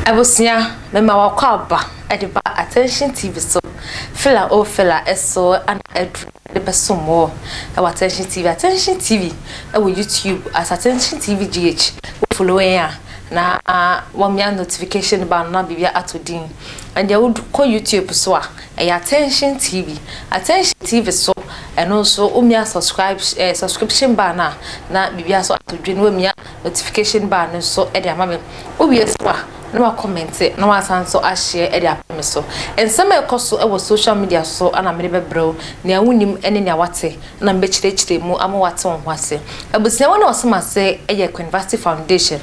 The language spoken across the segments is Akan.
Ebusia me ma wakwa ediba attention TV so fella o fella eso and the besomo attention TV YouTube as attention TV GH follow na one notification bar na bibia atodin and they would call YouTube so attention TV so and also umia subscription bar na bibia so atodin umia notification bar so e dey amame obvious no comment no asanso a share e dey apem so and some ekoso e wo social media so ana me be bro na wunim ene na wate na mbe chire mu ama wate won hwase abusia wona osema se e ye University Foundation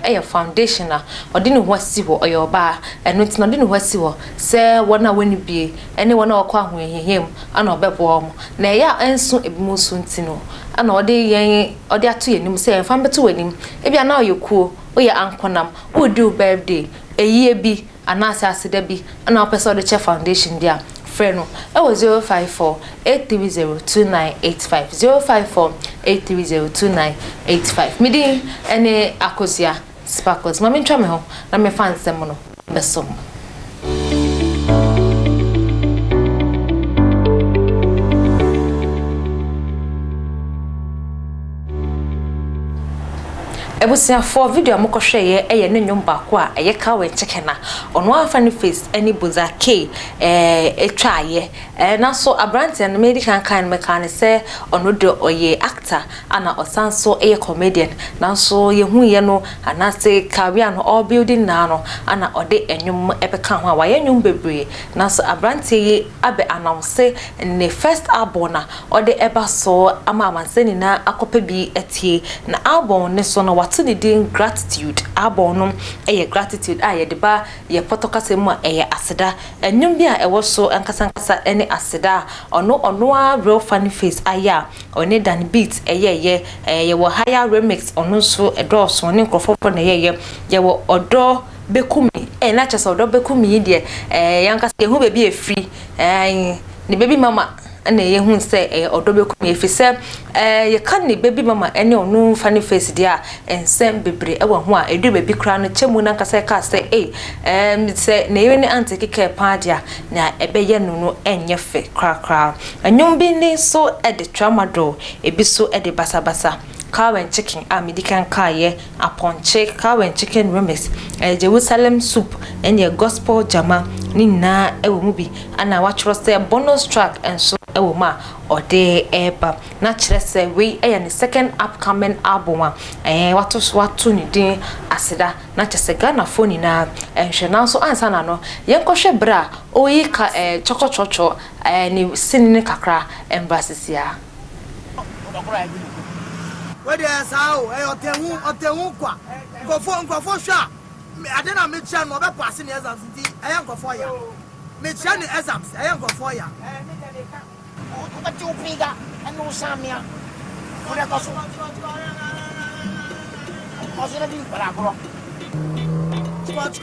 e ye foundation a odi ne hwasi ho oyo ba eno nti na odi ne hwasi ho se wona woni bie ene wona okwa ho ehiem ana obebo mo na ya enso ebimu so ntino ana odi yen odi ato yenim se enfam beto wanim e bia na oyekuo oya ankonam o do birthday eyie bi anasa Aseda bi ana opese odi che foundation dia freno e wo 054-830-2985 054-830-2985 midi ene akosia sparkles mami ntwa me ho na me fan sem no besom Ebusia for video amokoshe ye ne nwom ba ko a ye ka we chicken na ono afani face any boza k etwa ye na so abrante no medical kan mechanic say ono de oye actor ana osanso comedian na so ye hu ye no ana say career no all building na no ana ode enwom ebeka ho a wa ye nwom bebre na so abrante ye abe announce ne first album na ode eba so ama amanseni na akopa bi etie na album ne so no to the din gratitude abonum gratitude ye deba ye potokase mu Aseda enwum bi a ewo so ankasa ene Aseda ono a real funny face aya one dan beat ye wo higher remix ono so edo so ne nkrofo na ye wo odo bekumi na chese odo bekumi de yankasa ye hu bebi e free ne baby mama na ye hu se odobekumi efise ye kan ne baby mama ene onu funny face dia ensem bebre e wo ho a edu baby kra no chemu na nkasa ka se se ne ye ne anti keke pa dia na ebeye no no enye fe kra anyum bi ni so e de tramadol ebi so e de basabasa cow and chicken medican kaye aponche cow and chicken remix Jerusalem soup and your gospel jama ni na ewo mu bi ana wa say bonus track and so ewo ma ode eba na kire say we ne second upcoming album watu ni din Aseda na chese Ghana phone na hwe na so ansa na no yenkohwe bra oyi ka chokochocho ni sinini kakra embrasisia where there's how otehu kwa ngofo sha ade na me chia no be pass ni exams ndi ayan ngofo ya me chia ni exams ayan ngofo ya o ka ti Tvgh anu samia o da ko so o se na din para bro scotch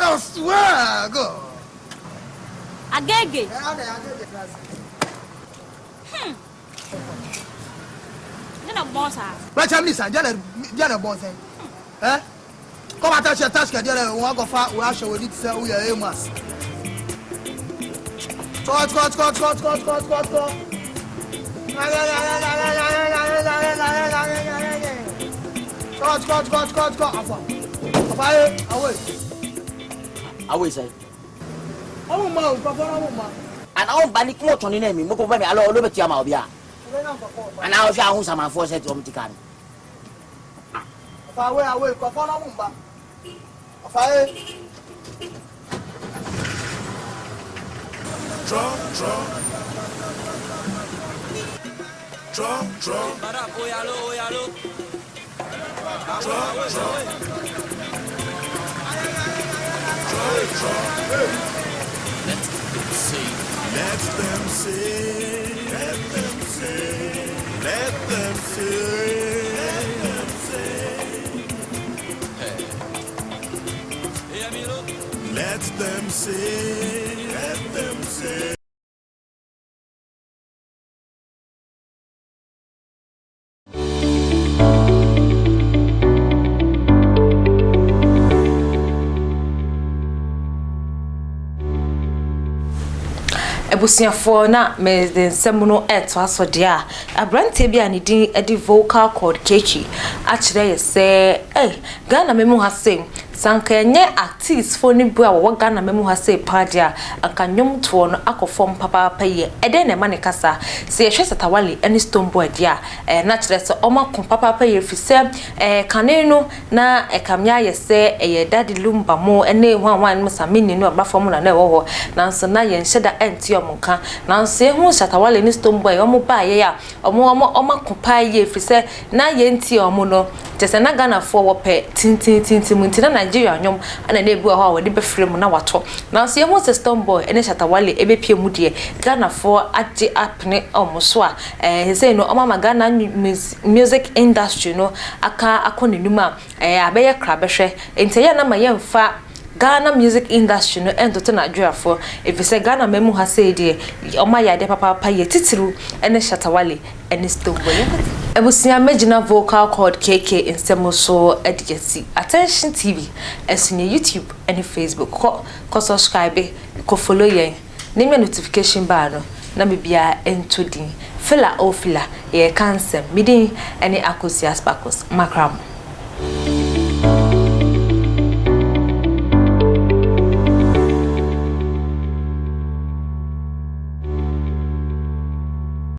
I swear, go. Agege. Nena bonsa. But I'm listening. Jana bonsa. Eh? Come at your task. Jana, we go far. We actually need to say we are Amos. Cut. Away say. Oh ma, And I ban it more on the name. Moko me allo lo betia ma obia. And I was a sama for set on tikan. Away, go for na mumba. Afaye. Let them see. Let them see. Let them see. Let them see. Let them see. Let them see. Ebusiafo na me de nsem no eto asode a abrante bia ne din edi vocal cord kechi a kire ye se Ghana memu ha sem sanka enye artist fo ni bu a wo Ghana memu ha se padia aka nwom to no akofom papa paye ede na ma ne kasa se ye hwese tawale eni stone boy dia na kire se omakon papa paye fise kane no na ekamya ye se ye daddy lumba mo ene hwan musamini no abafom na wo na nso na ye nheda enti omonka na nso ehu shatawale ni stone boy omo ba ye ya omakon paye fise na ye enti omo no tese na Ghana fo wo pe tintin muntina Nigeria nyom ana na ebu ho we de befrɛ mu na wato na so yemu stone boy ene shatawale ebepie mu de Ghana fo age apne omoso a say no omama Ghana music industry no aka akonenuma abeye krabehwe entiye na ma yemfa Ghana music industry no endoto na adwafo efise Ghana memu ha say de omaya de papa ye titiru ene shatawale ene stone boy Ebusia Megina vocal cord KK insemo so edgesi Attention TV esunye YouTube and Facebook ko subscribe ko follow yen name notification bar no na bibia entodin fila o fila ye cancel midin any Akosi Aspakos makram